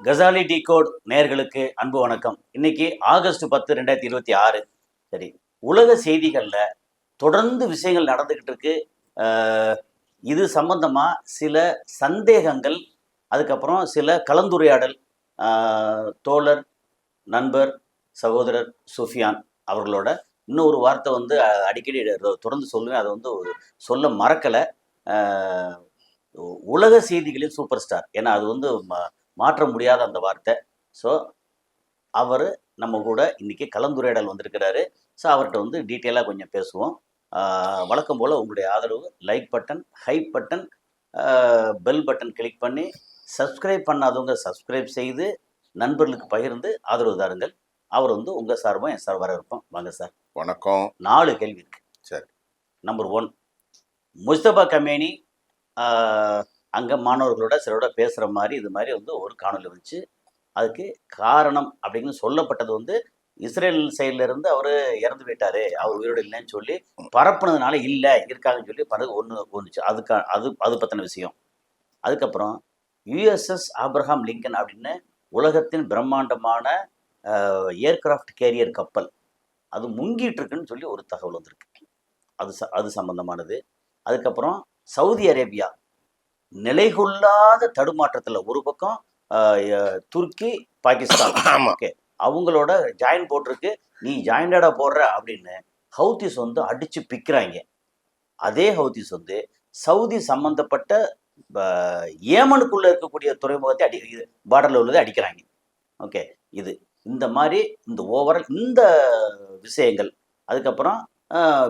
Ghazali decode நேயர்களுக்கு அன்பு வணக்கம். இன்னைக்கு ஆகஸ்ட் 10, 2026. சரி, உலக செய்திகள்ல தொடர்ந்து விஷயங்கள் நடந்துகிட்டு இருக்கு. இது சம்பந்தமா சில சந்தேகங்கள், அதுக்கப்புறம் சில கலந்துரையாடல். தோழர், நண்பர், சகோதரர் சுஃபியான் அவர்களோட இன்னொரு வார்த்தை வந்து அடிக்கடி தொடர்ந்து சொல்லுவேன். அதை வந்து சொல்ல மறக்கலை. உலக செய்திகளின் சூப்பர் ஸ்டார், ஏன்னா அது வந்து மாற்ற முடியாத அந்த வார்த்தை. ஸோ அவர் நம்ம கூட இன்னைக்கு கலந்துரையாடல் வந்திருக்கிறாரு. ஸோ அவர்கிட்ட வந்து டீட்டெயிலாக கொஞ்சம் பேசுவோம். வழக்கம் போல் உங்களுடைய ஆதரவு, like button, hype button, bell button click பண்ணி சப்ஸ்கிரைப் பண்ணாதவங்க சப்ஸ்கிரைப் செய்து நண்பர்களுக்கு பகிர்ந்து ஆதரவு தாருங்கள். அவர் வந்து உங்கள் சார்பாக என் சார் வரவேற்போம். வாங்க சார். வணக்கம். 4 கேள்வி இருக்கு. சரி. நம்பர் 1, முஸ்தபா கமேனி அங்கே மாணவர்களோட சிலரோட பேசுகிற மாதிரி இது மாதிரி வந்து ஒரு காணொலி வந்துச்சு. அதுக்கு காரணம் அப்படின்னு சொல்லப்பட்டது வந்து இஸ்ரேல் சைடில் இருந்து அவர் இறந்து போயிட்டாரு, அவர் உயிரோடு இல்லைன்னு சொல்லி பரப்புனதுனால இல்லை இருக்காங்கன்னு சொல்லி பிறகு ஒன்றுச்சு. அது பற்றின விஷயம். அதுக்கப்புறம் யுஎஸ்எஸ் ஆப்ரஹாம் லிங்கன் அப்படின்னு உலகத்தின் பிரம்மாண்டமான ஏர்கிராஃப்ட் கேரியர் கப்பல் அது முங்கிட்டு இருக்குன்னு சொல்லி ஒரு தகவல் வந்திருக்கு. அது சம்பந்தமானது. அதுக்கப்புறம் சவுதி அரேபியா நிலைகொள்ளாத தடுமாற்றத்தில், ஒரு பக்கம் துருக்கி, பாகிஸ்தான், ஓகே, அவங்களோட ஜாயின் போட்டிருக்கு, நீ ஜாயின்டா போடுற அப்படின்னு ஹவுத்திஸ் வந்து அடிச்சு பிக்கிறாங்க. அதே ஹவுத்திஸ் வந்து சவுதி சம்பந்தப்பட்ட ஏமனுக்குள்ள இருக்கக்கூடிய துறைமுகத்தை பார்டர்ல உள்ளதை அடிக்கிறாங்க. ஓகே, இந்த மாதிரி இந்த ஓவரால் இந்த விஷயங்கள். அதுக்கப்புறம்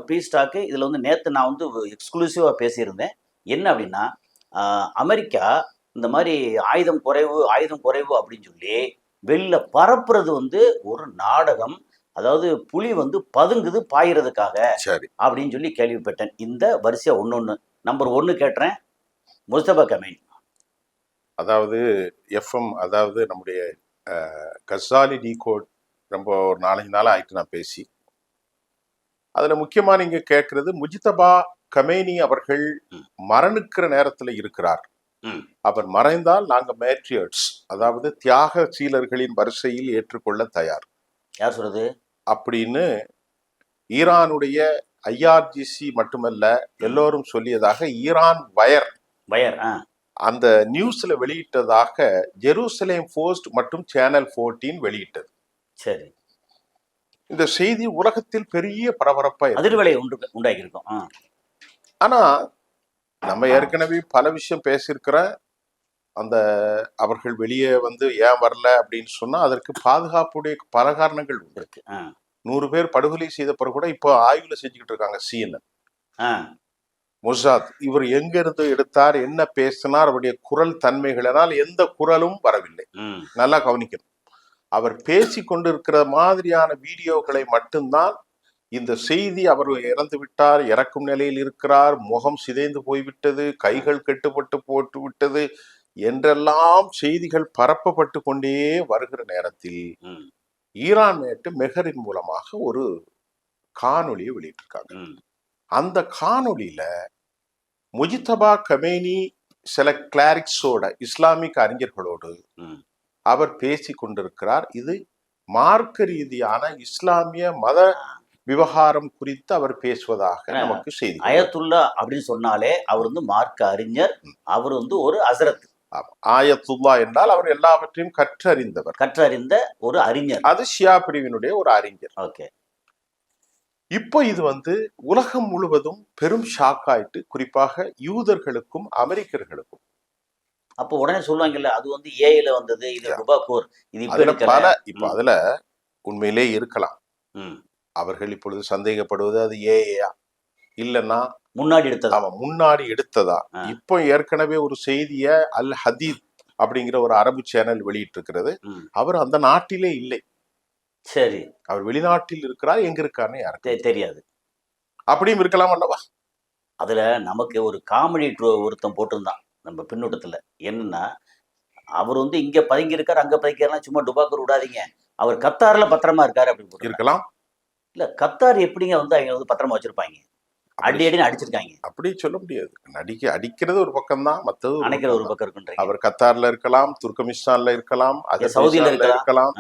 பீஸ் டாக்கு இதில் வந்து நேற்று நான் வந்து எக்ஸ்க்ளூசிவாக பேசியிருந்தேன். என்ன அப்படின்னா, அமெரிக்கா இந்த மாதிரி ஆயுதம் குறைவு அப்படின்னு சொல்லி வெளில பரப்புறது வந்து ஒரு நாடகம். அதாவது புலி வந்து பதுங்குது பாயிறதுக்காக அப்படின்னு சொல்லி கேள்விப்பட்டேன். இந்த வரிசையா ஒன்னொன்னு. நம்பர் 1 கேட்டுறேன், முஸ்தபா கமேனி. அதாவது எஃப்எம், அதாவது நம்முடைய கசாலி டிகோட் ரொம்ப ஒரு 4-5 நாள் ஆயிட்டு நான் பேசி. அதுல முக்கியமா நீங்க கேட்கறது, முஜ்தபா கமேனி அவர்கள் மரணிக்கிற நேரத்துல இருக்கிறார். அவர் மறைந்தால் நாங்க மேட்ரியட்ஸ், அதாவது தியாக சீலர்களின் வரிசையில் ஏற்றுக்கொள்ள தயார். யார் சொல்றது அப்படின்னு ஈரானுடைய ஐஆர்ஜிசி மட்டுமல்ல எல்லோரும் சொல்லியதாக ஈரான் வயர் அந்த நியூஸ்ல வெளியிட்டதாக ஜெருசலேம் போஸ்ட் மற்றும் சேனல் 14 வெளியிட்டது. சரி, இந்த செய்தி உலகத்தில் பெரிய பரபரப்பா அதிர்வலை உண்டாகியிருக்கும். ஆனா நம்ம ஏற்கனவே பல விஷயம் பேசியிருக்கிற அந்த அவர்கள் வெளியே வந்து ஏன் வரல அப்படின்னு சொன்னா அதற்கு பாதுகாப்புடைய பல காரணங்கள் இருக்கு. 100 பேர் படுகொலை செய்த பிறகு கூட இப்போ ஆய்வுல செஞ்சுக்கிட்டு இருக்காங்க. CNN, மொசாத் இவர் எங்க இருந்து எடுத்தார், என்ன பேசினார், அவருடைய குரல் தன்மைகளினால் எந்த குரலும் வரவில்லை. நல்லா கவனிக்கணும். அவர் பேசி கொண்டிருக்கிற மாதிரியான வீடியோக்களை மட்டும்தான் இந்த செய்தி, அவர் இறந்து விட்டார், இறக்கும் நிலையில் இருக்கிறார், முகம் சிதைந்து போய்விட்டது, கைகள் கெட்டுப்பட்டு போட்டு விட்டது என்றெல்லாம் செய்திகள் பரப்பப்பட்டு கொண்டே வருகிற நேரத்தில் ஈரான் மேட்டு மெஹரின் மூலமாக ஒரு காணொலியை வெளியிட்டிருக்காங்க. அந்த காணொலியில முஜ்தபா கமேனி சில கிளாரிக்ஸோட, இஸ்லாமிக் அறிஞர்களோடு அவர் பேசி கொண்டிருக்கிறார். இது மார்க்க ரீதியான இஸ்லாமிய மத விவகாரம் குறித்து அவர் பேசுவதாக நமக்கு செய்தி. அயத்துல்லா அப்படின்னு சொன்னாலே அவர் வந்து மார்க்க அறிஞர், அவர் வந்து ஒரு ஹஸ்ரத். ஆயத்துல்லா என்றால் அவர் எல்லாவற்றையும் கற்றறிந்த ஒரு அறிஞர். அது ஷியா பிரிவினுடைய ஒரு அறிஞர். ஓகே, இப்போ இது வந்து உலகம் முழுவதும் பெரும் ஷாக் ஆயிட்டு, குறிப்பாக யூதர்களுக்கும் அமெரிக்கர்களுக்கும். அப்போ உடனே சொல்லுவாங்கல்ல, அது வந்து ஏஐல வந்தது, இது ருபாகோர், இது இப்போ அதுல உண்மையிலே இருக்கலாம். அவர்கள் இப்பொழுது சந்தேகப்படுவது அது ஏஐயா இல்லைன்னா முன்னாடி எடுத்ததா. இப்போ ஏற்கனவே ஒரு செய்திய அல் ஹதீத் அப்படிங்கிற ஒரு அரபு சேனல் வெளியிட்டு இருக்கிறது. அவர் அந்த நாட்டிலே இல்லை. சரி, அவர் வெளிநாட்டில் இருக்கிறார். எங்க இருக்காருன்னு யாருக்கு தெரியாது. அப்படியும் இருக்கலாம் அல்லவா? அதுல நமக்கு ஒரு காமெடி ஒருத்தன் போட்டிருந்தான் நம்ம பின்னூட்டத்துல. என்னன்னா, அவர் வந்து இங்க பதுங்கி இருக்காரு, அங்க பதுங்கிறார், சும்மா டுபாக்கூர் விடாதீங்க, அவர் கத்தார்ல பத்திரமா இருக்காரு அப்படின்னு இருக்கலாம். இல்ல, கத்தார் எப்படிங்க வந்து அவங்க வந்து பத்திரமா வச்சிருப்பாங்க? அடி அடின்னு அடிச்சிருக்காங்க. அப்படி சொல்ல முடியாது. அடிக்கிறது ஒரு பக்கம்தான், மற்றது ஒரு அணைக்கிற ஒரு பக்கம் தான். பக்கம் இருக்குன்றீங்க. அவர் கத்தார்ல இருக்கலாம், துர்கமிஸ்தான்ல இருக்கலாம், சவுதியில அஜர்பைஜான்ல இருக்கலாம்,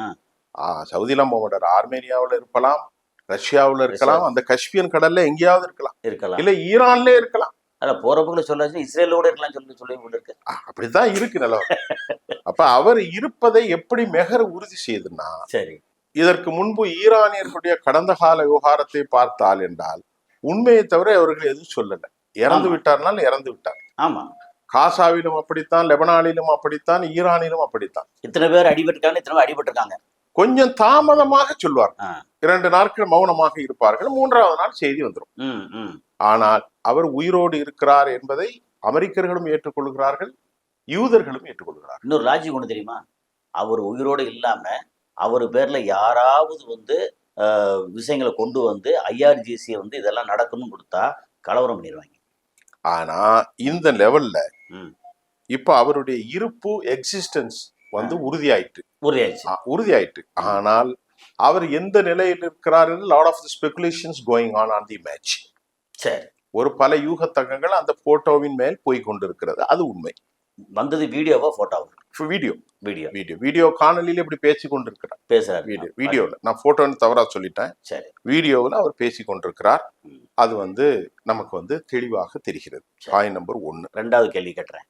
ஆ, சவுதிலாம் போக மாட்டார், ஆர்மேனியாவில் இருக்கலாம், ரஷ்யாவில் இருக்கலாம், அந்த கஸ்பியன் கடல்ல எங்கேயாவது இருக்கலாம், இருக்கலாம். இல்ல ஈரான்ல இருக்கலாம். அத போறப்போக்குள்ள சொல்லாச்சு இஸ்ரேலோட இருக்கலாம் சொல்லி போல இருக்கு. அப்படித்தான் இருக்கு நிலவரம். அப்ப அவர் இருப்பதை எப்படி மெஹர் உறுதி செய்யுதுன்னா, சரி, இதற்கு முன்பு ஈரானியர்களுடைய கடந்த கால விவகாரத்தை பார்த்தால் என்றால் உண்மையை தவிர அவர்கள் எதுவும் சொல்லல. இறந்து விட்டார்னால் இறந்து விட்டார். ஆமா, காசாவிலும் அப்படித்தான், லெபனானிலும் அப்படித்தான், ஈரானிலும் அப்படித்தான். இத்தனை பேர் அடிபட்டிருக்காங்க, இத்தனை பேர் அடிபட்டிருக்காங்க. கொஞ்சம் தாமதமாக சொல்வார். 2 நாட்கள் மௌனமாக இருப்பார்கள், 3வது நாள் செய்தி வந்துடும். ஆனால் அவர் உயிரோடு இருக்கிறார் என்பதை அமெரிக்கர்களும் ஏற்றுக்கொள்கிறார்கள், யூதர்களும் ஏற்றுக்கொள்கிறார்கள். இன்னொரு லாஜிக் ஒண்ணு தெரியுமா? அவர் உயிரோடு இல்லாம அவர் பேர்ல யாராவது விஷயங்களை கொண்டு வந்து ஐஆர்ஜிசி இதெல்லாம் நடக்கணும்னு கொடுத்தா கலவரம் பண்ணிடுவாங்க. ஆனா இந்த லெவல்ல இப்ப அவருடைய இருப்பு எக்ஸிஸ்டன்ஸ் உறுதியாயிட்டு. ஆனால் அவர் எந்த நிலையில் இருக்கிறார் என்று lot of the speculations going on the match. சரி, ஒரு பல யூகத்தங்கங்கள் அந்த போட்டோவின் மேல் போய் கொண்டிருக்கிறது. அது உண்மை. வந்தது வீடியோவா போட்டோவா? வீடியோ காணொலியில இப்படி பேசி கொண்டிருக்கிறார். பேசுறாரு. வீடியோல நான் போட்டோன்னு தவறா சொல்லிட்டேன். சரி, வீடியோவில் அவர் பேசி கொண்டிருக்கிறார். அது நமக்கு தெளிவாக தெரிகிறது. Point number 1. 2வது கேள்வி கேட்கிறேன்.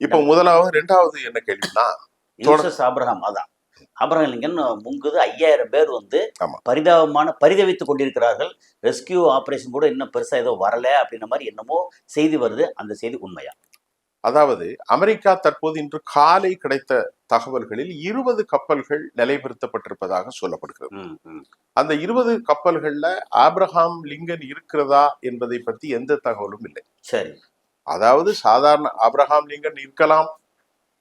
இப்ப முதலாவது 2வது என்ன கேள்வினா, ஆபிரகாம் லிங்கன் முங்குது 5000 பேர் பரிதவித்துக் கொண்டிருக்கிறார்கள். ரெஸ்கியூ ஆபரேஷன் கூட இன்னும் பெருசா ஏதோ வரல அப்படின்ற மாதிரி என்னமோ செய்தி வருது. அந்த செய்தி உண்மையா? அதாவது அமெரிக்கா தற்போது இன்று காலை கிடைத்த தகவல்களில் 20 கப்பல்கள் நிலைநிறுத்தப்பட்டிருப்பதாக சொல்லப்படுகிறது. அந்த 20 கப்பல்கள்ல ஆபிரகாம் லிங்கன் இருக்கிறதா என்பதை பற்றி எந்த தகவலும் இல்லை. சரி, அதாவது சாதாரண ஆபிரகாம் லிங்கன் நிற்கலாம்,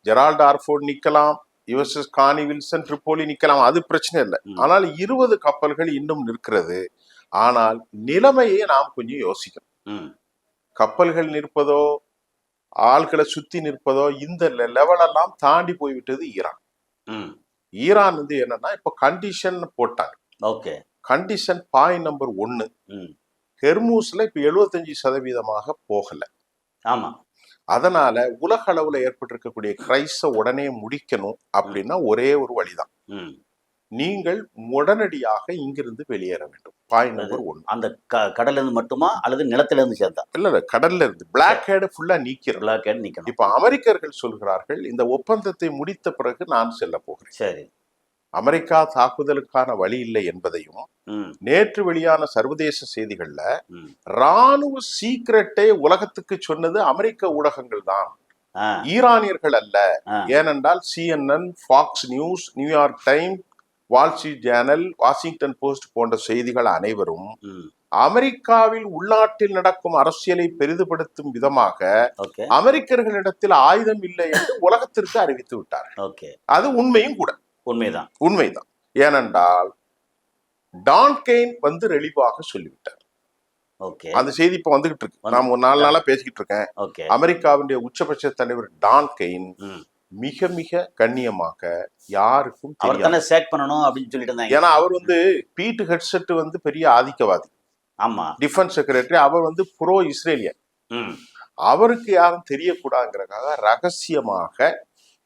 ஜெரால்ட் ஆர்ஃபோர்ட் நிற்கலாம், யுஎஸ்எஸ் கானி வில்சன் ட்ரிப்போலி நிற்கலாம், அது பிரச்சனை இல்லை. ஆனால் 20 கப்பல்கள் இன்னும் நிற்கிறது. ஆனால் நிலைமையை நாம் கொஞ்சம் யோசிக்கணும். கப்பல்கள் நிற்பதோ ஆட்களை சுத்தி நிற்பதோ இந்த லெவலெல்லாம் தாண்டி போய்விட்டது ஈரான். ஈரான் என்னன்னா இப்ப கண்டிஷன் போட்டாங்க. ஓகே, கண்டிஷன் பாயிண்ட் நம்பர் 1, ஹெர்மூஸ்ல இப்ப 75% போகல. ஆமா, அதனால உலக அளவுல ஏற்பட்டிருக்கக்கூடிய கிரைஸ உடனே முடிக்கணும் அப்படின்னா ஒரே ஒரு வழிதான், நீங்கள் உடனடியாக இங்கிருந்து வெளியேற வேண்டும். Point number 1. அந்த கடல்ல இருந்து மட்டுமா அல்லது நிலத்தில இருந்து சேர்ந்தா? இல்ல, கடல்ல இருந்து பிளாக் ஹேட் ஃபுல்லா நீக்கணும். இப்ப அமெரிக்கர்கள் சொல்கிறார்கள், இந்த ஒப்பந்தத்தை முடித்த பிறகு நான் செல்ல போகிறேன். சரி, அமெரிக்கா தாக்குதலுக்கான வழி இல்லை என்பதையும் நேற்று வெளியான சர்வதேச செய்திகள்ல ராணுவ சீக்ரெட்டை உலகத்துக்கு சொன்னது அமெரிக்க ஊடகங்கள் தான், ஈரானியர்கள் அல்ல. ஏனென்றால் CNN, Fox News, New York Time, Wall Street Journal, Washington Post போன்ற செய்திகள் அனைவரும் அமெரிக்காவில் உள்நாட்டில் நடக்கும் அரசியலை பெரிதுபடுத்தும் விதமாக அமெரிக்கர்களிடத்தில் ஆயுதம் இல்லை என்று உலகத்திற்கு அறிவித்து விட்டார்கள். அது உண்மையும் கூட. உண்மைதான். ஏனென்றால் டான் கெயின் தெளிவாக சொல்லிவிட்டார். அந்த செய்தி இப்ப வந்துகிட்டு இருக்கு. நான் 4 நாளா பேசிக்கிட்டு இருக்கேன். அமெரிக்காவுடைய உச்சபட்ச தலைவர் டான் கெயின் மிக மிக கண்ணியமாக யாருக்கும் தெரியும். ஏன்னா அவர் பீட் ஹெட்செட் பெரிய ஆதிக்கவாதி. ஆமா, டிஃபென்ஸ் செக்ரட்டரி. அவர் ப்ரோ இஸ்ரேலியன். அவருக்கு யாரும் தெரியக்கூடாதுங்கிறதுக்காக ரகசியமாக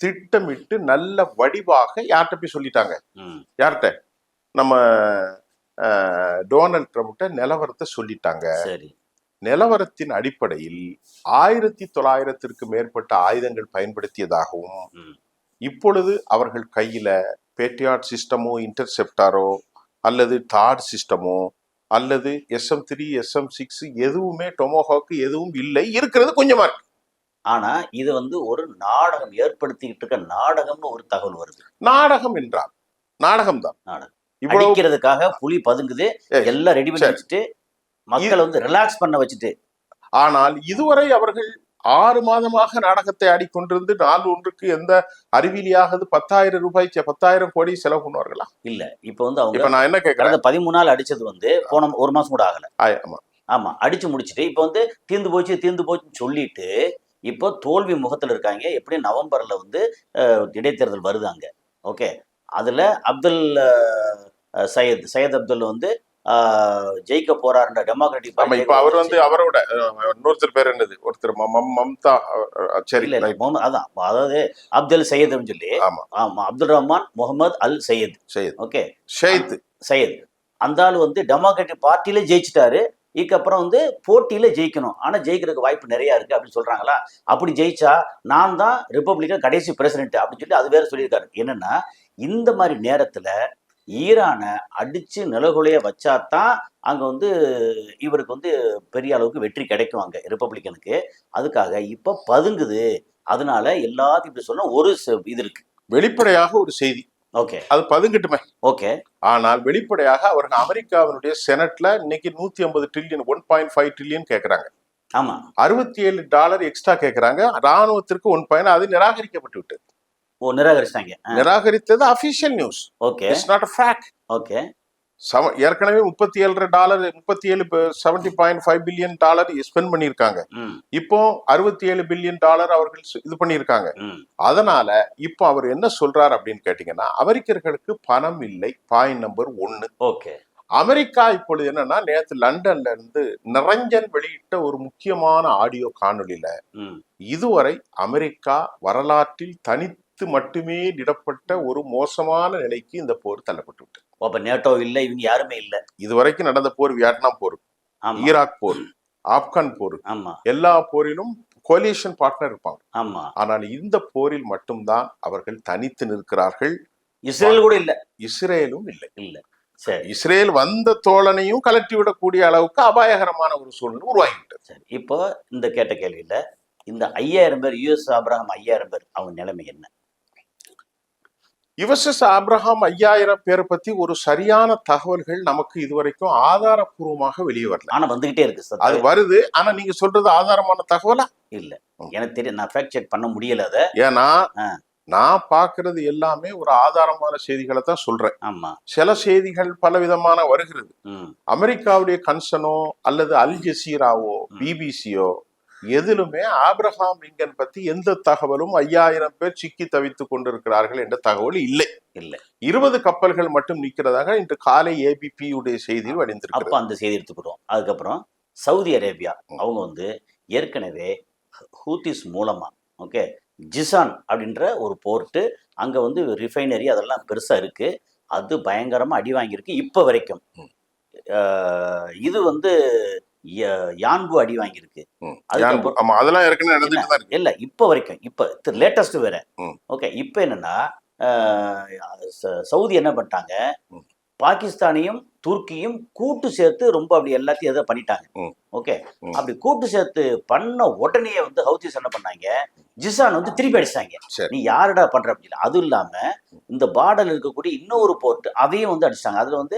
திட்டமிட்டு நல்ல வடிவாக யார்கிட்ட போய் சொல்லிட்டாங்க. யார்கிட்ட? நம்ம டொனால்ட் ட்ரம்ப்ட நிலவரத்தை சொல்லிட்டாங்க. நிலவரத்தின் அடிப்படையில் 1900க்கு மேற்பட்ட ஆயுதங்கள் பயன்படுத்தியதாகவும், இப்பொழுது அவர்கள் கையில பேட்ரியாட் சிஸ்டமோ, இன்டர்செப்டாரோ அல்லது தாட் சிஸ்டமோ அல்லது SM-3, SM-6 எதுவுமே, டொமோஹாக் எதுவும் இல்லை. இருக்கிறது கொஞ்சமா இருக்கு. ஆனா இது ஒரு நாடகம் ஏற்படுத்திக்கிட்டு இருக்க நாடகம்னு ஒரு தகவல் வருது. நாடகம் என்றால் நாடகம் தான். இவ்வளவுக்காக புலி பதுங்குது, எல்லாம் ரெடி பண்ணி வச்சுட்டு மக்கள் ரிலாக்ஸ் பண்ண வச்சுட்டு. ஆனால் இதுவரை அவர்கள் 6 மாதமாக நாடகத்தை ஆடிக்கொண்டிருந்து நாள் ஒன்றுக்கு எந்த அறிவியலியாவது 10,000 ரூபாய் 10,000 கோடி செலவு பண்ணுவார்களா? இல்ல. இப்ப அவங்க நான் என்ன கேட்கறேன், 13 நாள் அடிச்சது போன 1 மாசம் கூட ஆகல. ஆமா, அடிச்சு முடிச்சுட்டு இப்ப தீர்ந்து போச்சுன்னு சொல்லிட்டு இப்போ தோல்வி முகத்துல இருக்காங்க. எப்படியும் நவம்பர்ல இடைத்தேர்தல் வருது அங்க. ஓகே, அதுல அப்துல் சையத் அப்துல் ஜெயிக்க போறாருன்ற டெமோக்ராட்டிக் ஆமா, இப்ப அவர் வந்து அவரோட இன்னொருத்தர் பேர் என்னது, ஒருத்தர் மம்தா, சரி, இல்ல ரைட். முகமது அதான் அதாவது அப்துல் சையத் சொல்லி, ஆமா, ஆமா அப்துல் ரஹ்மான் முகமது அல் சையத். சையத், ஓகே, ஷெய்த். சையத் அந்த ஆள் வந்து டெமோக்ராட்டிக் பார்ட்டியில ஜெயிச்சிட்டாரு. இதுக்கப்புறம் வந்து போட்டியில ஜெயிக்கணும், ஆனா ஜெயிக்கிறதுக்கு வாய்ப்பு நிறைய இருக்கு அப்படின்னு சொல்றாங்களா. அப்படி ஜெயிச்சா நான் தான் ரிப்பப்ளிக்கன் கடைசி பிரசிடென்ட் அப்படின்னு சொல்லி அது வேற சொல்லியிருக்காரு. என்னன்னா இந்த மாதிரி நேரத்துல ஈரானை அடிச்சு நிலகுலைய வச்சாதான் அங்க வந்து இவருக்கு வந்து பெரிய அளவுக்கு வெற்றி கிடைக்கும் அங்க ரிப்பப்ளிக்கனுக்கு. அதுக்காக இப்ப பதுங்குது. அதனால எல்லாத்தையும் இப்படி சொன்னா ஒரு இது இருக்கு. வெளிப்படையாக ஒரு செய்தி, ஓகே அது பதுங்கட்டுமே. ஓகே. ஆனால் வெளிப்படையாக அவர்கள் அமெரிக்காவினுடைய செனட்ல இன்னைக்கு 150 ட்ரில்லியன் 1.5 ட்ரில்லியன் கேட்கறாங்க. ஆமா, $67 எக்ஸ்ட்ரா கேட்கறாங்க. ராணுவத்திற்கு 1. அது நிராகரிக்கப்பட்டு விட்டது. ஓ நிராகரிச்சிட்டாங்க. நிராகரித்தது official news, okay it's not a fact. Okay. ஏற்கனவே $37 $70.5 பில்லியன் ஸ்பெண்ட் பண்ணியிருக்காங்க. இப்போ $67 பில்லியன் அவர்கள் இது பண்ணியிருக்காங்க. அதனால இப்போ அவர் என்ன சொல்றாரு அப்படின்னு கேட்டீங்கன்னா, அமெரிக்கர்களுக்கு பணம் இல்லை, பாயிண்ட் நம்பர் 1. ஓகே. அமெரிக்கா இப்பொழுது என்னன்னா, நேற்று லண்டன்ல இருந்து நிரஞ்சன் வெளியிட்ட ஒரு முக்கியமான ஆடியோ காணொலியில இதுவரை அமெரிக்கா வரலாற்றில் தனித்து மட்டுமே இடப்பட்ட ஒரு மோசமான நிலைக்கு இந்த போர் தள்ளப்பட்டு விட்டது. அப்ப நேட்டோ இல்ல, இவங்க யாருமே இல்ல. இதுவரைக்கும் நடந்த போர், வியட்நாம் போர், ஈராக் போர், ஆப்கான் போர், எல்லா போரிலும் கோலிஷன் பார்ட்னர் இருப்பாங்க. ஆனால் இந்த போரில் மட்டும்தான் அவர்கள் தனித்து நிற்கிறார்கள். இஸ்ரேல் கூட இல்ல, இஸ்ரேலும் இல்லை. இல்ல. இஸ்ரேல் வந்த தோழனையும் கலட்டி விடக்கூடிய அளவுக்கு அபாயகரமான ஒரு சூழ்நிலை உருவாகிவிட்டது. இப்போ இந்த கேட்ட கேள்வியில இந்த 5000 பேர் யுஎஸ் ஆப்ரஹாம் 5000 பேர் அவங்க நிலைமை என்ன? யுஎஸ்எஸ் ஆப்ரஹாம் 5000 பேரை பத்தி ஒரு சரியான தகவல்கள் நமக்கு இதுவரைக்கும் ஆதாரப்பூர்வமாக வெளியே வரல. ஆனா வந்துகிட்டே இருக்கு. அது வருது, ஆனா நீங்க சொல்றது ஆதாரமான தகவலா இல்ல. எனக்கு தெரியும், நான் ஃபேக்ட் செக் பண்ண முடியல அத. ஏன்னா நான் பாக்குறது எல்லாமே ஒரு ஆதாரமான செய்திகளை தான் சொல்றேன். ஆமா, சில செய்திகள் பலவிதமான வருகிறது. அமெரிக்காவுடைய கன்சனோ அல்லது அல் ஜசீராவோ பிபிசியோ எதிலுமே ஆப்ரஹாம் லிங்கன் பத்தி எந்த தகவலும் 5000 பேர் சிக்கி தவித்துக் கொண்டிருக்கிறார்கள் என்ற தகவல் இல்லை. 20 கப்பல்கள் மட்டும் நிற்கிறதாக இன்று காலை ஏபிபி உடைய செய்தியில் வடிந்திருக்கு. அப்ப அந்த செய்தி எடுத்துக்கிறோம். அதுக்கப்புறம் சவுதி அரேபியா அவங்க வந்து ஏற்கனவே ஹூத்திஸ் மூலமா ஓகே ஜிசான் அப்படின்ற ஒரு போர்ட்டு அங்க வந்து ரிஃபைனரி அதெல்லாம் பெருசா இருக்கு. அது பயங்கரமா அடி வாங்கியிருக்கு இப்ப வரைக்கும். இது வந்து யான்பு அடி வாங்கியிருக்கு. அதெல்லாம் ஏற்கனவே நடந்துட்டு தான் இருக்கு. இல்ல இப்ப வரைக்கும், இப்ப லேட்டஸ்ட் வேற. ஓகே, இப்ப என்னன்னா சவுதி என்ன பண்ணிட்டாங்க, பாகிஸ்தானையும் துருக்கியும் கூட்டு சேர்த்து ரொம்ப அப்படி எல்லாத்தையும் எதை பண்ணிட்டாங்க. ஓகே, அப்படி கூட்டு சேர்த்து பண்ண உடனே வந்து ஹவுதிஸ் என்ன பண்ணாங்க, ஜிசான் வந்து திருப்பி அடிச்சாங்க. நீ யாருடா பண்ற அப்படின்னு. அதுவும் இல்லாம இந்த பார்டர்ல இருக்கக்கூடிய இன்னொரு போர்ட் அதையும் வந்து அடிச்சாங்க. அதுல வந்து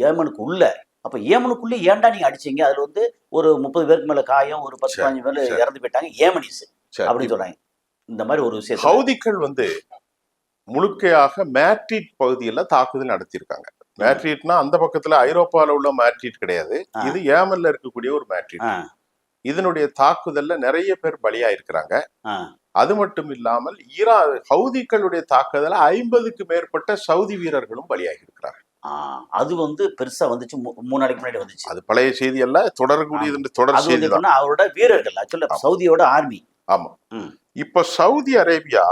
ஏமனுக்கு உள்ள. அப்ப ஏமனுக்குள்ளே ஏன்டா நீங்க அடிச்சீங்க? அதுல வந்து ஒரு 30 பேருக்கு மேல காயம், ஒரு 10-15 பேர் இறந்து போயிட்டாங்க ஏமனிஸ் அப்படின்னு சொல்றாங்க. இந்த மாதிரி ஒரு விஷயம் ஹவுதிகள் வந்து முழுக்கையாக மேட்ரிட் பகுதியில தாக்குதல் நடத்தியிருக்காங்க. மேட்ரிட்னா அந்த பக்கத்துல ஐரோப்பால உள்ள மேட்ரிட் கிடையாது, இது ஏமன்ல இருக்கக்கூடிய ஒரு மேட்ரிட். இதனுடைய தாக்குதல்ல நிறைய பேர் பலியா இருக்கிறாங்க. அது மட்டும் இல்லாமல் ஹவுதிகளுடைய தாக்குதல 50க்கு மேற்பட்ட சவுதி வீரர்களும் பலியாகி இருக்கிறார்கள். அது வந்து பெருசா வந்துச்சு, 3 நாளைக்கு முன்னாடி வந்துச்சு. அது பழைய செய்தி அல்ல, தொடரக்கூடியது. தொடர் செய்தி தான். அவரோட வீரர்கள் ஆக்சுவலா சவுதியோட ஆர்மி. ஆமா, இப்ப சவுதி அரேபியா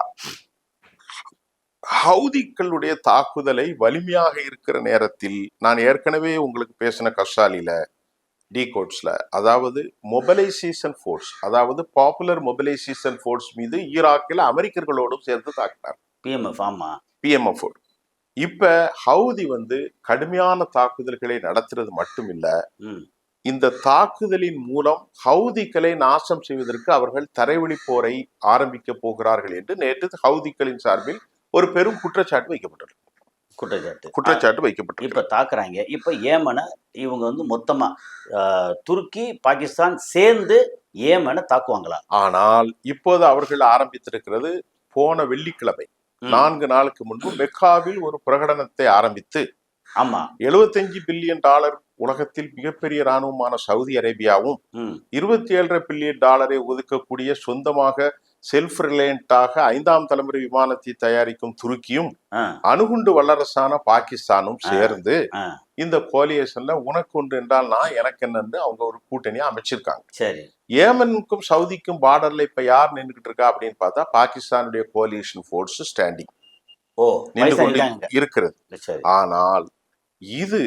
ஹவுதிகளுடைய தாக்குதலை வலிமையாக இருக்கிற நேரத்தில் நான் ஏற்கனவே உங்களுக்கு பேசின கஷாலில டிகோட்ஸ்ல, அதாவது மொபிலைசேஷன் ஃபோர்ஸ், அதாவது பாப்புலர் மொபிலைசேஷன் ஃபோர்ஸ் மீது ஈராக்கில் அமெரிக்கர்களோடும் சேர்த்து தாக்கினார். பிஎம்எஃப். ஆமா, பிஎம்எஃப். இப்ப ஹவுதி வந்து கடுமையான தாக்குதல்களை நடத்துறது மட்டும் இல்ல, இந்த தாக்குதலின் மூலம் ஹவுதிகளை நாசம் செய்வதற்கு அவர்கள் தரைவழி போரை ஆரம்பிக்க போகிறார்கள் என்று நேற்று ஹவுதிகளின் சார்பில் ஒரு பெரும் குற்றச்சாட்டு வைக்கப்பட்டது. குற்றச்சாட்டு வைக்கப்பட்டது. இப்ப தாக்குறாங்க. இப்ப ஏமனை இவங்க வந்து மொத்தமா துருக்கி பாகிஸ்தான் சேர்ந்து ஏமனை தாக்குவாங்களா? ஆனால் இப்போது அவர்கள் ஆரம்பித்திருக்கிறது போன வெள்ளிக்கிழமை 4 நாளுக்கு முன்பு மெக்காவில் ஒரு பிரகடனத்தை ஆரம்பித்து, ஆமா, $75 பில்லியன் உலகத்தில் மிகப்பெரிய இராணுவமான சவுதி அரேபியாவும் $27 பில்லியன் ஒதுக்கக்கூடிய சொந்தமாக செல்ஃப் ரிலையண்டாக 5ஆம் தலைமுறை விமானத்தை தயாரிக்கும் துருக்கியும் ஆ, அணுகுண்டு வல்லரசான பாகிஸ்தானும் சேர்ந்து ஆ, இந்த கோலியேஷன்ல உனக்கு ஒன்று என்றால் நான் எனக்கு என்னன்னு அவங்க ஒரு கூட்டணியை அமைச்சிருக்காங்க. சரி. ஏமனுக்கும் சவுதிக்கும் பார்டர்ல இப்ப யார் நின்றுகிட்டு இருக்கா அப்படின்னு பார்த்தா பாகிஸ்தானுடைய கோலியேஷன் ஃபோர்ஸ் ஸ்டாண்டிங் ஓ, நின்று பைசா கொண்டு இருக்காங்க. இருக்கிறது. சரி. ஆனால் இது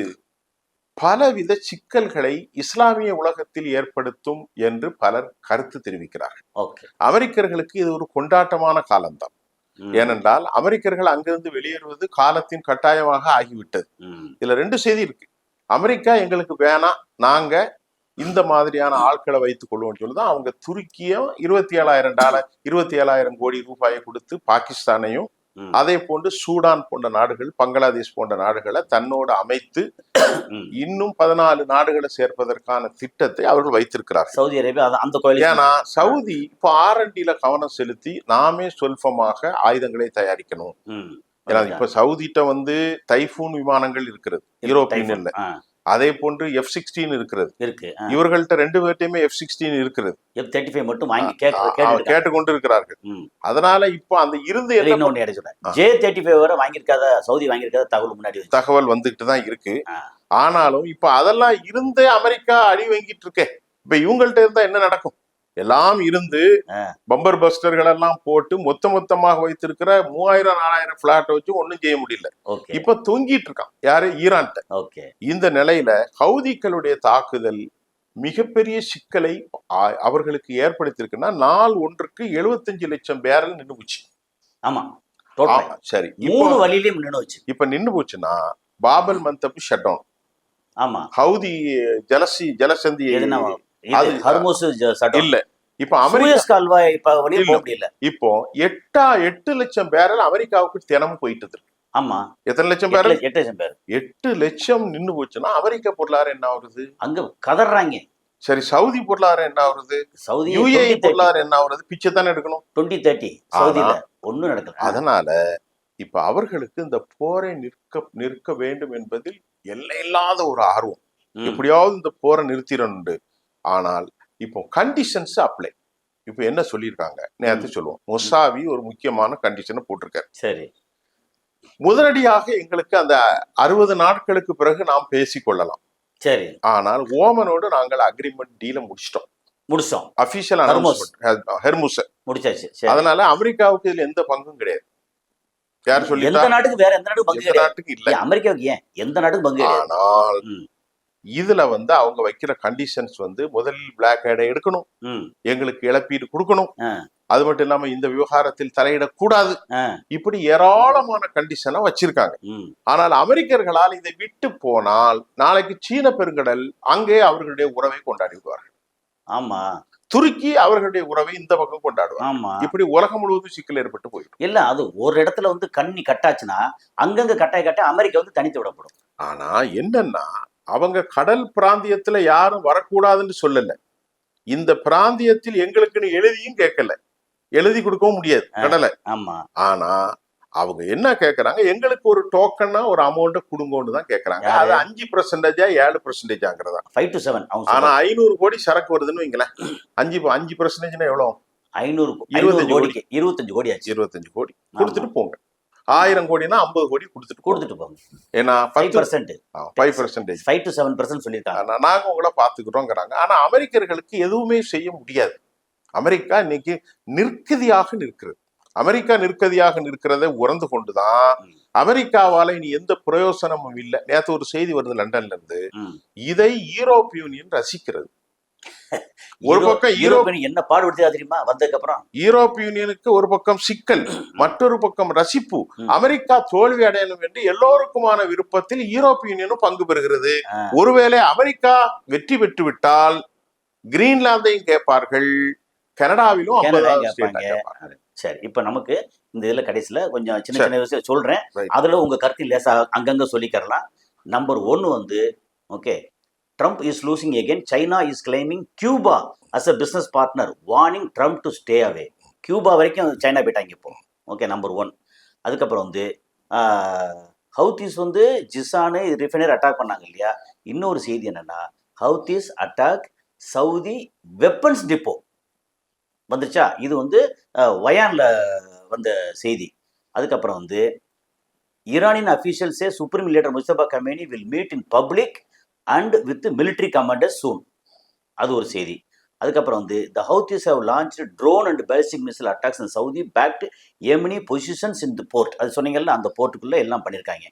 பலவித சிக்கல்களை இஸ்லாமிய உலகத்தில் ஏற்படுத்தும் என்று பலர் கருத்து தெரிவிக்கிறார்கள். ஓகே. அமெரிக்கர்களுக்கு இது ஒரு கொண்டாட்டமான காலம்தான். ம், ஏனென்றால் அமெரிக்கர்கள் அங்கிருந்து வெளியேறுவது காலத்தின் கட்டாயமாக ஆகிவிட்டது. ம், இதுல 2 செய்தி இருக்கு. அமெரிக்கா எங்களுக்கு வேணாம், நாங்க இந்த மாதிரியான ஆட்களை வைத்துக் கொள்வோம்னு சொல்லிதான் அவங்க துருக்கியும் $27,000 27,000 கோடி ரூபாயை கொடுத்து பாகிஸ்தானையும் ம், அதே போன்று சூடான் போன்ற நாடுகள், பங்களாதேஷ் போன்ற நாடுகளை தன்னோடு அமைத்து ம். இன்னும் 14 நாடுகளை சேர்ப்பதற்கான திட்டத்தை அவர்கள் வைத்திருக்கிறார்கள். சவுதி அரேபியா அந்த கோயிலுக்கு. ஏன்னா சவுதி இப்போ R&Dல கவனம் செலுத்தி நாமே சொல்பமாக ஆயுதங்களை தயாரிக்கணும். ம், ஏன்னா இப்ப சவுதிட்ட வந்து டைஃபூன் விமானங்கள் இருக்கிறது யூரோப்பியன்ல, ஆ, அதே போன்று F-16 இருக்கிறது. இருக்கு. இவர்கள்ட்ட 2 பேர்ட்டையுமே F-16 இருக்கிறது. F-35 மட்டும் வாங்கி கேட்டுக்கொண்டு இருக்கிறார்கள். ம். அதனால இப்போ அந்த இருந்து என்ன இன்னொன்னு சொல்றேன், J-35 வரை வாங்கியிருக்காத சவுதி வாங்கியிருக்காத தகவல் முன்னாடி வந்துச்சு. தகவல் வந்துகிட்டு தான் இருக்கு. ஆ. ஆனாலும் இப்ப அதெல்லாம் இருந்தே அமெரிக்கா அடி வாங்கிட்டு இருக்கே. இப்ப இவங்கள்ட்ட இருந்தா என்ன நடக்கும்? எல்லாம் இருந்து பம்பர் பஸ்டர்கள் எல்லாம் போட்டு மொத்தமாக வைத்திருக்கிற 3000-4000 பிளாட் வச்சு ஒண்ணும் செய்ய முடியல. ஓகே. இப்ப தொங்கிட்டு இருக்கான் யாரு? ஈரான்ட்ட. ஓகே. இந்த நிலையில ஹவுதிகளுடைய தாக்குதல் மிகப்பெரிய சிக்கலை அவர்களுக்கு ஏற்படுத்தியிருக்குன்னா, நாள் ஒன்றுக்கு 75 லட்சம் பேரல் நின்று போச்சு. ஆமா, டோட்டல். சரி, 3 வழியிலயும் நின்னு வச்சு. இப்ப நின்று போச்சுன்னா பாபல் மந்தப் ஷட் டவுன். ஆமா. ஹவுதி ஜலசந்தி அது ஹர்முஸ் சட்டம் இல்ல. இப்ப அமெரிக்கா சூயஸ் கால்வாய் இப்ப வழியா போக முடியல. இப்போ 8 லட்சம் பேரல் அமெரிக்காவுக்கு தினமும் போயிட்டு இருக்கு. ஆமா. எத்தனை லட்சம் பேரல்? 8 லட்சம் பேர். 8 லட்சம் நின்னு போச்சுன்னா அமெரிக்க பொருளாதாரம் என்ன ஆகுறது? அங்க கதறாங்க. சரி, சவுதி பொருளாதாரம் என்ன ஆகுறது? சவுதி UAE பொருளாதாரம் என்ன ஆகுறது? பிச்சை தானே எடுக்கணும். 2030 சவுதியில ஒண்ணும் நடக்கல. அதனால இப்ப அவர்களுக்கு இந்த போரை நிற்க வேண்டும் என்பதில் எல்லையில்லாத ஒரு ஆர்வம். எப்படியாவது இந்த போரை நிறுத்திடணும். ஆனால் இப்போ கண்டிஷன்ஸ் அப்ளை. இப்போ என்ன சொல்லியிருக்காங்க நேற்று சொல்லுவோம். மொசாவி ஒரு முக்கியமான கண்டிஷனை போட்டிருக்காரு. சரி. முதலடியாக எங்களுக்கு அந்த 60 நாட்களுக்கு பிறகு நாம் பேசிக்கொள்ளலாம். சரி. ஆனால் ஓமனோடு நாங்கள் அக்ரிமெண்ட் டீல முடிச்சிட்டோம். அபிஷியல் அனௌன்ஸ்மென்ட் ஹெர்முஸ் முடிச்சாச்சு. அதனால அமெரிக்காவுக்கு இதுல எந்த பங்கும் கிடையாது. யார் சொல்லி? எந்த நாட்டுக்கு வேற எந்த நாட்டுக்கு பங்கு கிடையாது. நாட்டுக்கு இல்ல. அமெரிக்காவுக்கு ஏன் எந்த நாட்டுக்கு பங்கு கிடையாது. ஆனால் இதுல வந்து அவங்க வைக்கிற கண்டிஷன்ஸ் வந்து முதலில் பிளாக் ஹேடை எடுக்கணும், எங்களுக்கு இழப்பீடு கொடுக்கணும், அது மட்டும் இல்லாம இந்த விவகாரத்தில் தலையிடக்கூடாது, இப்படி ஏராளமான கண்டிஷனை வச்சிருக்காங்க. ஆனால் அமெரிக்கர்களால் இதை விட்டு போனால் நாளைக்கு சீன பெருங்கடல் அங்கே அவர்களுடைய உறவை கொண்டாடி விடுவார்கள். ஆமா. துருக்கி அவர்களுடைய உறவை இந்த பக்கம் கொண்டாடுவாங்க. இப்படி உலகம் முழுவதும் சிக்கல் ஏற்பட்டு போயிடும். இல்ல, அது ஒரு இடத்துல வந்து கண்ணி கட்டாச்சுன்னா அங்கங்க கட்டாய அமெரிக்கா வந்து தனித்து விடப்படும். ஆனா என்னன்னா, அவங்க கடல் பிராந்தியத்துல யாரும் வரக்கூடாதுன்னு சொல்லல. இந்த பிராந்தியத்தில் எங்களுக்குன்னு எழுதியும் கேட்கல, எழுதி கொடுக்கவும் முடியாது கடலை. ஆமா. ஆனா அவங்க என்ன கேட்கறாங்க, எங்களுக்கு ஒரு டோக்கன்னா ஒரு அமௌண்ட் கொடுங்கன்னு தான் கேட்கறாங்க. அது 5% 7%. 5 to 7. ஆனா 500 கோடி சரக்கு வருதுன்னு வைங்களேன். 5% எவ்வளவு? 25 கோடி ஆச்சு. 25 கோடி கொடுத்துட்டு போங்க. 1000 கோடினா 50 கோடி கொடுத்துட்டு போங்க. ஏன்னா 5% 5 to 7% சொல்லியிருக்காங்க. நாங்க உங்களை பாத்துக்கிறோங்கிறாங்க. ஆனா அமெரிக்கர்களுக்கு எதுவுமே செய்ய முடியாது. அமெரிக்கா இன்னைக்கு நிற்கதியாக நிற்கிறது. அமெரிக்கா நிற்கதியாக நிற்கிறத உணர்ந்து கொண்டுதான் அமெரிக்காவால இனி எந்த பிரயோசனமும் இல்லை. நேற்று ஒரு செய்தி வருது லண்டன்ல இருந்து, இதை யூரோப்பிய யூனியன் ரசிக்கிறது. ஒரு பக்கம் யூரோப்பியன் என்ன பாடுபடுத்தா தெரியுமா வந்ததுக்கு அப்புறம்? யூரோப்பிய யூனியனுக்கு ஒரு பக்கம் சிக்கல், மற்றொரு பக்கம் ரசிப்பு. அமெரிக்கா தோல்வி அடையணும் என்று எல்லோருக்குமான விருப்பத்தில் யூரோப்பிய யூனியனும் பங்கு பெறுகிறது. ஒருவேளை அமெரிக்கா வெற்றி பெற்று விட்டால் கிரீன்லாந்தையும் கேட்பார்கள், கனடாவிலும் 50. சரி, இப்ப நமக்கு இந்த இதுல கடைசியில கொஞ்சம் சின்ன சின்ன விஷயம் சொல்றேன். அதுல உங்க கருத்து லேசா அங்கங்க சொல்லிக்கிறலாம். நம்பர் 1 வந்து, okay, Trump is losing again. China is claiming Cuba as a business partner, warning Trump to stay away. Cuba வரைக்கும் சைனா போயிட்டாங்க இப்போ. Okay, number 1. அதுக்கப்புறம் வந்து ஹவுதீஸ் வந்து ஜிசானு ரிஃபைனரி அட்டாக் பண்ணாங்க இல்லையா. இன்னொரு செய்தி என்னன்னா, Houthis attack Saudi weapons depot. வந்துருச்சா? இது வந்து வயான்ல வந்த செய்தி. அதுக்கப்புறம் வந்து Iranian official say supreme leader Mustafa Khamenei will meet in public and with military commander soon. அது ஒரு செய்தி. அதுக்கப்புறம் வந்து the Houthis have launch drone and ballistic missile attacks in Saudi backed Yemeni positions in the port. அது சொன்னீங்கல்ல, அந்த போர்ட்டுக்குள்ள எல்லாம் பண்ணியிருக்காங்க.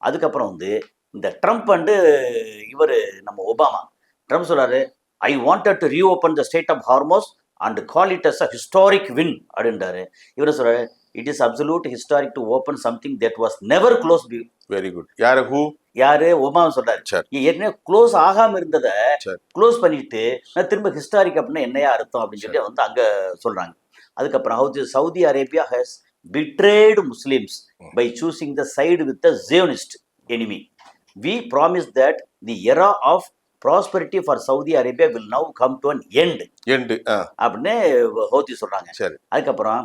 அதுக்கப்புறம் வந்து இந்த ட்ரம்ப் அண்டு இவர் நம்ம ஒபாமா, ட்ரம்ப் சொல்றாரு, I wanted to reopen the strait of Hormuz and call it as a historic win அப்படின்றாரு. இவர் சொல்றாரு, it is absolute historic to open something that was never close. Very good. யாரு who? யாரு? Obama சொல்றாரு. ஏற்கனவே close ஆகாம இருந்ததை close பண்ணிட்டு திரும்ப ஹிஸ்டாரிக் அப்படின்னா என்னையா அர்த்தம் அப்படின்னு சொல்லி வந்து அங்க சொல்றாங்க. அதுக்கப்புறம் Saudi Arabia has betrayed Muslims by choosing the side with the Zionist enemy. We promise that the era of prosperity for Saudi Arabia will now come to an end. அப்படின்னு ஹவுத்தி சொல்றாங்க. அதுக்கப்புறம்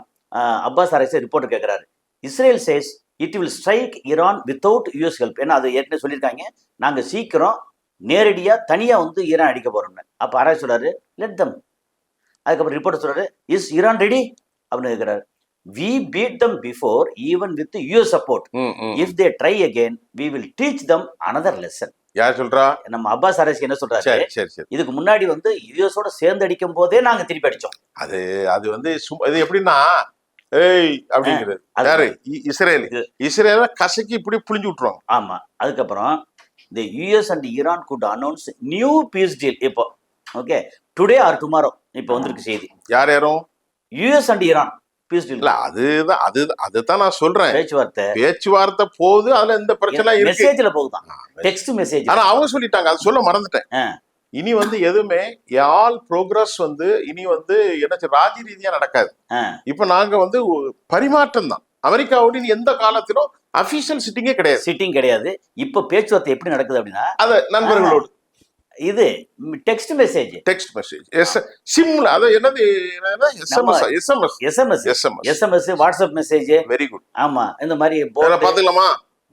அப்பாஸ் அரசு report கேட்கிறாரு. Israel says it will strike Iran without US help. ஏன்னா அது ஏற்கனவே சொல்லியிருக்காங்க, நாங்கள் சீக்கிரம் நேரடியாக தனியாக வந்து ஈரான் அடிக்க போகிறோம்னு. அப்போ அரசு சொல்கிறாரு, லெட் தம். அதுக்கப்புறம் ரிப்போர்ட் சொல்கிறாரு, இஸ் ஈரான் ரெடி அப்படின்னு கேட்குறாரு. We beat them before even with US support. If they try again, we will teach them another lesson. யார் சொல்றா? நம்ம அப்பாஸ் அரசு என்ன சொல்றாரு, இதுக்கு முன்னாடி வந்து யுஎஸோட சேர்ந்து அடிக்கும் போதே நாங்க திருப்பி அடிச்சோம். அது வந்து இது எப்படின்னா, ஏய் அப்படிங்கிறது யாரு? இஸ்ரேல கசக்கி இப்படி புளிஞ்சு விட்டுருவாங்க. ஆமா. அதுக்கப்புறம் the US and Iran could announce new peace deal இப்போ. ஓகே, டுடே ஆர் டுமாரோ இப்போ வந்திருக்கு செய்தி. யாரும்? US and Iran அதுதான் நான் சொல்றேன். பேச்சுவார்த்தை போகுது, அதுல எந்த பிரச்சனை இருக்கு? மெசேஜ்ல போகுதான், டெக்ஸ்ட் மெசேஜ். ஆனா அவங்க சொல்லிட்டாங்க, அது சொல்ல மறந்துட்டேன். இனி வந்து எதுவுமே ஆல் ப்ரோக்ரஸ் வந்து இனி வந்து என்ன ராஜி ரீதியா நடக்காது. இப்ப நாங்க வந்து பரிமாற்றம் தான். அமெரிக்காவோட இனி எந்த காலத்திலும் அபிஷியல் சிட்டிங்கே கிடையாது. சிட்டிங் கிடையாது. இப்ப பேச்சுவார்த்தை எப்படி நடக்குது அப்படின்னா, அத நண்பர்களோடு இது டெக்ஸ்ட் மெசேஜ் சிம்ல அது என்னது SMS WhatsApp message. Very good. ஆமா, இந்த மாதிரி பாத்துக்கலாமா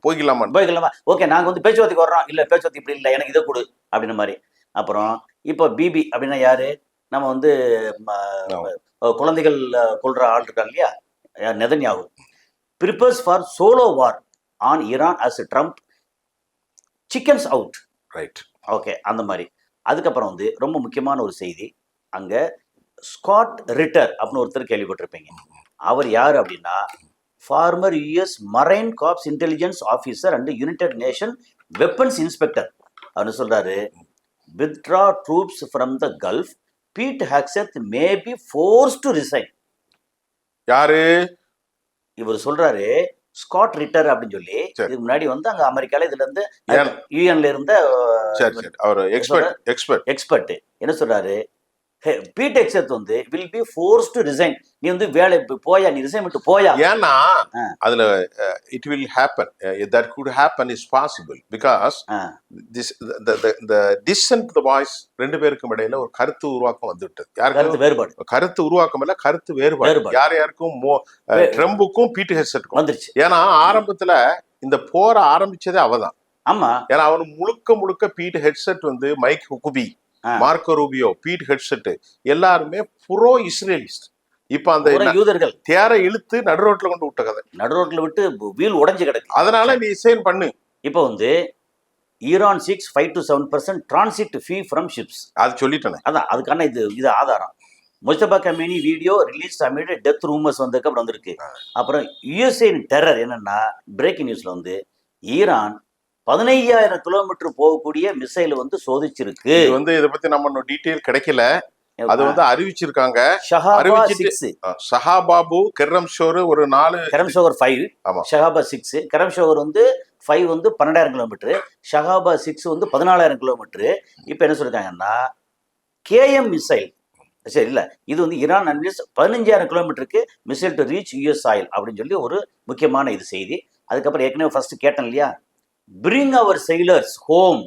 போய்க்கலாமா ஓகே நாங்க வந்து பேச்சுவார்த்தைக்கு வர்றோம், இல்ல பேச்சுவார்த்தை இப்படி இல்ல, எனக்கு இதை கொடு அப்படின்ற மாதிரி. அப்புறம் இப்போ பிபி அப்படின்னா யாரு? நம்ம வந்து குழந்தைகள் கொல்ற ஆள் இருக்காங்க இல்லையா, Netanyahu prepares for solo war on Iran as Trump chickens out. Right. Okay, அந்த மாதிரி. அதுக்கப்புறம் வந்து ரொம்ப முக்கியமான ஒரு செய்தி, அங்கே ஸ்காட் ரிட்டர் அப்படின்னு ஒருத்தர் கேள்விப்பட்டிருப்பீங்க. அவர் யார் அப்படின்னா, former US Marine Corps intelligence officer and United Nation weapons inspector. அப்படின்னு சொல்றாரு, withdraw troops from the Gulf, Pete Hegseth may be forced to resign. யாரு இவர் சொல்றாரு? ஸ்காட் ரிட்டர் அப்படின்னு சொல்லி, இதுக்கு முன்னாடி வந்து அங்க அமெரிக்கால இதுல இருந்து யூஎன்ல இருந்த எக்ஸ்பர்ட் என்ன சொல்றாரு, பீட் ஹெக்ஸத் வந்து will be forced to resign. நீ வந்து வேலை போயா, நீ ரிசைன் பண்ணிட்டு போயா. ஏன்னா அதுல it will happen, that could happen is possible because this the dissent the voice ரெண்டு பேருக்கும் இடையில ஒரு கருத்து உருவாக்கம் வந்துட்டது. கருத்து வேறுபாடு, கருத்து உருவாக்கம் இல்ல, கருத்து வேறுபாடு. யாருக்கும் ட்ரம்புக்கும் பீட் ஹெக்ஸத்துக்கும் வந்துருச்சு. ஏன்னா ஆரம்பத்துல இந்த போர ஆரம்பிச்சதே அவதான். ஆமா, ஏன்னா அவன் முழுக்க பீட் ஹெக்ஸட் வந்து Mike Huckabee, Marco Rubio, Pete Hegseth எல்லாருமே புரோ இஸ்ரேலிஸ்ட். இப்ப அந்த யூதர்கள் தேரை இழுத்து நடு ரோட்ல கொண்டு விட்ட கதை, நடு ரோட்ல விட்டு வீல் உடைஞ்சு கிடக்கு. அதனால நீ சைன் பண்ணு. இப்ப வந்து Iran 5 to 7% transit fee from ships. அது சொல்லிட்டேன். அதான் அதுக்கான இது ஆதாரம். Mustafa Khamenei video release amid death rumours வந்ததுக்கு அப்புறம் வந்திருக்கு. அப்புறம் யுஎஸ்ஏ டெரர் என்னன்னா, பிரேக்கிங் நியூஸ்ல வந்து ஈரான் 15,000 கிலோமீட்டர் போகக்கூடிய மிசைல் வந்து சோதிச்சிருக்கு. வந்து இதை பத்தி நம்ம டீடைல் கிடைக்கல, அது வந்து அறிவிச்சிருக்காங்க. ஷஹாபாபு கெர்ரம்ஷோர் ஒரு 4, கெரம்ஷோகர் 5, ஷஹாபா 6. கெரம்ஷோகர் வந்து 5 வந்து 12,000 கிலோமீட்டர், ஷஹாபா 6 வந்து 14,000 கிலோமீட்டர். இப்போ என்ன சொல்லிருக்காங்கன்னா, கேஎம் மிசைல் சரி இல்ல, இது வந்து ஈரான் 15,000 கிலோமீட்டருக்கு missile to reach US oil அப்படின்னு சொல்லி ஒரு முக்கியமான இது செய்தி. அதுக்கப்புறம் ஏற்கனவே ஃபர்ஸ்ட் கேட்டேன் இல்லையா, பிரிங் அவர் செயிலர்ஸ் ஹோம்.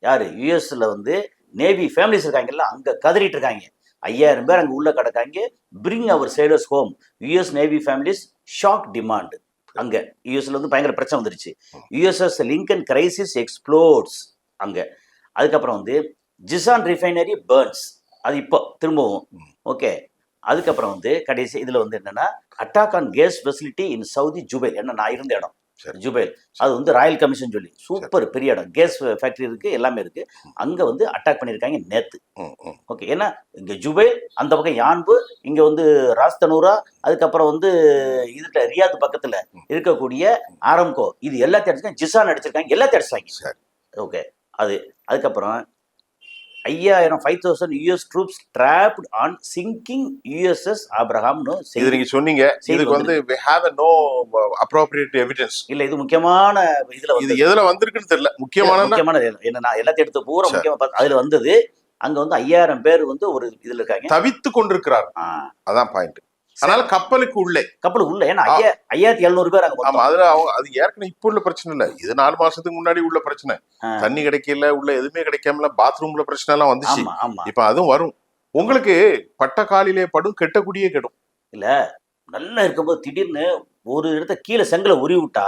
யாரு? யூஎஸ்ல வந்து நேவி ஃபேமிலிஸ் இருக்காங்கல்ல, அங்க கதறிட்டு இருக்காங்க. 5,000 பேர் அங்க உள்ள கிடக்காங்க. Bring our sailors home. US navy families shock demand. அங்க யூஎஸ்ல வந்து பயங்கர பிரச்சனை வந்துருச்சு. யூஎஸ்எஸ் லிங்கன் கிரைசிஸ் எக்ஸ்ப்ளோர்ஸ் அங்க. அதுக்கப்புறம் வந்து ஜிசான் ரிஃபைனரி பர்ன்ஸ், அது இப்போ திரும்பவும். ஓகே, அதுக்கப்புறம் வந்து கடைசி இதுல வந்து என்னன்னா attack on gas facility in Saudi Jubail, என்ன நான் இருந்த இடம் ஜுபைல், அது வந்து ராயல் கமிஷன் சொல்லி சூப்பர் பெரிய இடம், கேஸ் ஃபேக்டரி இருக்கு, எல்லாமே இருக்கு. அங்க வந்து அட்டாக் பண்ணியிருக்காங்க நேத்து. ஓகே, ஏன்னா இங்க ஜுபைல், அந்த பக்கம் யான்பு, இங்க வந்து ராஸ்தனூரா, அதுக்கப்புறம் வந்து இதுல ரியாத் பக்கத்துல இருக்கக்கூடிய ஆரம்கோ, இது எல்லாத்தையும் அடிச்சிருக்காங்க. ஜிசான் அடிச்சிருக்காங்க, எல்லாத்தையும் அடிச்சிருக்காங்க. ஓகே, அது அதுக்கப்புறம் 5,000 US troops trapped on sinking USS ஆப்ரஹாம்னு இது நீங்க சொன்னீங்க. இதுக்கு வந்து we have no appropriate evidence. இல்ல, இது முக்கியமான இதுல இது எதுல வந்திருக்குன்னு தெரியல. முக்கியமான என்ன, நான் எல்லாத்தையும் எடுத்து பூரா முக்கியமா அதுல வந்தது. அங்க வந்து 5,000 பேர் வந்து ஒரு இதுல இருக்காங்க, தவித்து கொண்டிருக்கிறார். அதான் பாயிண்ட். அதனால கப்பலுக்கு உள்ளே ஏன்னா 5,700 பேர் அங்க. ஆமா, அதுல அது ஏற்கனவே இப்ப உள்ள பிரச்சனை இல்ல, இது 4 மாசத்துக்கு முன்னாடி உள்ள பிரச்சனை. தண்ணி கிடைக்கல, உள்ள எதுவுமே கிடைக்காமல, பாத்ரூம்ல பிரச்சனை எல்லாம் வந்துச்சு. இப்ப அதுவும் வரும். உங்களுக்கு பட்ட காலிலே படும், கெட்டக்குடியே கெடும். இல்ல, நல்லா இருக்கும்போது திடீர்னு ஒரு இடத்த கீழே செங்கலை உருவி விட்டா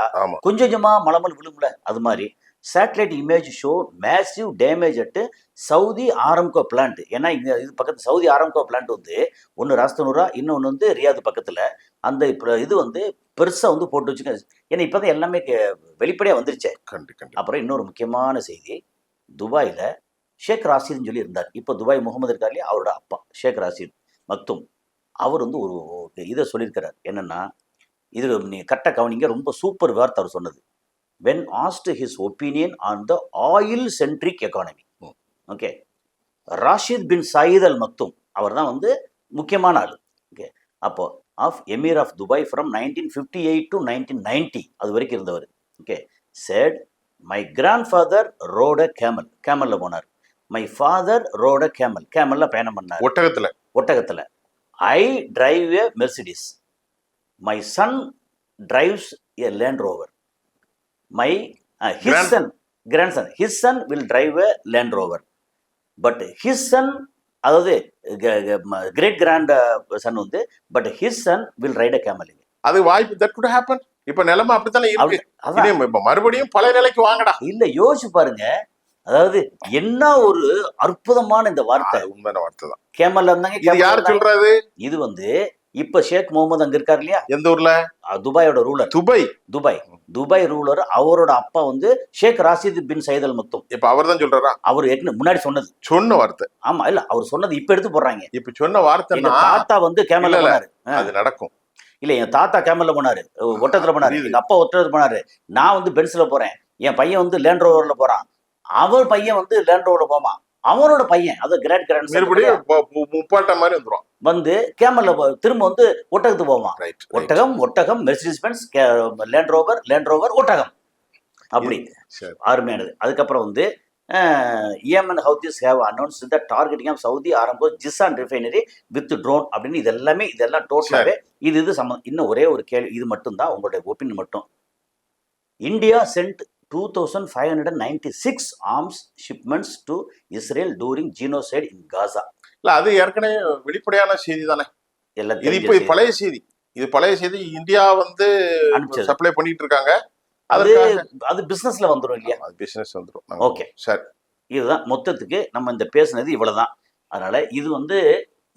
கொஞ்சம் கொஞ்சமா மலமல் விழும்ல, அது மாதிரி satellite image show massive damage at Saudi Aramco plant. ஏன்னா இங்க இது பக்கத்து சவுதி ஆரம்கோ பிளான்ட் வந்து ஒன்று ராஸ்தனூரா, இன்னொன்று வந்து ரியாது பக்கத்துல. அந்த இது வந்து பெருசா வந்து போட்டு வச்சுக்க, ஏன்னா இப்பதான் எல்லாமே வெளிப்படையா வந்துருச்சே. அப்புறம் இன்னொரு முக்கியமான செய்தி, துபாயில ஷேக் ராசித்னு சொல்லி இருந்தார். இப்போ துபாய் முகமது இருக்கார் இல்லையா, அவரோட அப்பா ஷேக் ராசித் மக்தும், அவர் வந்து ஒரு இதை சொல்லியிருக்கிறார். என்னன்னா, இது நீ கரெக்டாக கவனிங்க, ரொம்ப சூப்பர் வார்த்தை அவர் சொன்னது. when asked his opinion on the oil centric economy, okay, Rashid bin Saeed Al Maktoum, அவர் தான் வந்து முக்கியமான ஆள். ஓகே, அப்போ of emir of Dubai from 1958 to 1990, அது வரைக்கும் இருந்தவர். Okay, said my grandfather rode a camel, கேமல்ல போனார். my father rode a camel, கேமல்ல பயணம் பண்ணார், ஒட்டகத்துல. I drive a Mercedes, my son drives a Land Rover, my his son will drive a Land Rover, but his son, அதாவது great grand Sun வந்து, but his son will ride a camel. அது வாய்ப்பு, that could happen. இப்ப நிலைமை அப்படித்தானே இருக்கு. மறுபடியும் பழைய நிலைக்கு வாங்கடா. இல்ல, யோசிச்சு பாருங்க, அதாவது என்ன ஒரு அற்புதமான இந்த வார்த்தை. உண்மையான வார்த்தை தான். கேமல்ல இருந்தாங்க. இது யார் சொல்றது? இது வந்து இப்ப ஷேக் முகமது அங்க இருக்காரு இல்லையா, எந்த ஊர்ல? துபாயோட ரூலர். துபாய் ரூலர், அவரோட அப்பா வந்து ஷேக் ராசித் பின் சயீத் அல் மக்தும். இப்ப அவர் தான் சொல்றாரா? அவர் முன்னாடி சொன்ன வார்த்தை. ஆமா, இல்ல, அவர் சொன்னது இப்ப எடுத்து போடுறாங்க. இப்ப சொன்ன வார்த்தை தாத்தா வந்து கேமல்ல போனாரு, அது நடக்கும். இல்ல, என் தாத்தா கேமல்ல போனாரு, ஒட்டத்துல போனாரு, எங்க அப்பா ஒட்டத்துல போனாரு, நான் வந்து பென்ஸ்ல போறேன், என் பையன் வந்து லேண்ட் ரோவர்ல போறான், அவர் பையன் வந்து லேண்ட் ரோவர்ல போவான், அவனோட பையன், அது கிரேட் கிராண்ட் முப்பாட்ட மாதிரி வந்துரும், வந்து கேமல்ல திரும்ப வந்து ஒட்டகத்துக்கு போவான். ஒட்டகம் மெர்சிடிஸ் பென்ஸ், லேண்ட் ரோவர், ஒட்டகம், அப்படி அருமையானது. அதுக்கப்புறம் வந்து Yemen Houthis have announced the targeting of Saudi Aramco Jizan refinery with drone அப்படின்னு, இதெல்லாம் டோட்டலாவே இது சம்பந்தம். இன்னும் ஒரே ஒரு கேள்வி, இது மட்டும் தான் உங்களுடைய ஒப்பீனியன் மட்டும். India sent 2,596 arms shipments to Israel during genocide in Gaza. இல்ல, அது ஏற்கனவே வெளிப்படையான செய்தி தானே. இது இப்ப பழைய செய்தி. இந்தியா வந்து சப்ளை பண்ணிட்டு இருக்காங்க. அது பிசினஸ்ல வந்துரும் இல்லையா? பிசினஸ் வந்துரும். ஓகே, சரி, இதுதான் மொத்தத்துக்கு நம்ம இந்த பேசுனது இவ்வளவுதான். அதனால இது வந்து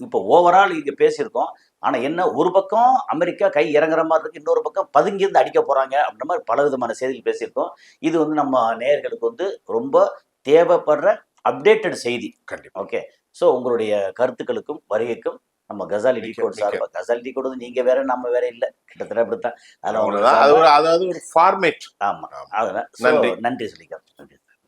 இப்போ ஓவரால் இங்க பேசியிருக்கோம். ஆனா என்ன, ஒரு பக்கம் அமெரிக்கா கை இறங்குற மாதிரி இருக்கு, இன்னொரு பக்கம் பதுங்கிருந்து அடிக்க போறாங்க அப்படின்ற மாதிரி பல விதமான செய்திகள் பேசியிருக்கோம். இது வந்து நம்ம நேயர்களுக்கு வந்து ரொம்ப தேவைப்படுற அப்டேட்டட் செய்தி. கண்டிப்பா. ஓகே, ஸோ உங்களுடைய கருத்துக்களுக்கும் வருகைக்கும் நம்ம கசாலி டிகோட் சார்பாக, கசாலி டிகோட் வந்து நீங்க வேற நம்ம வேற இல்லை, கிட்டத்தட்ட அப்படித்தான். அதாவது ஒரு ஃபார்மேட். ஆமா, அதனால நன்றி சொல்லிக்கிறேன். நன்றி.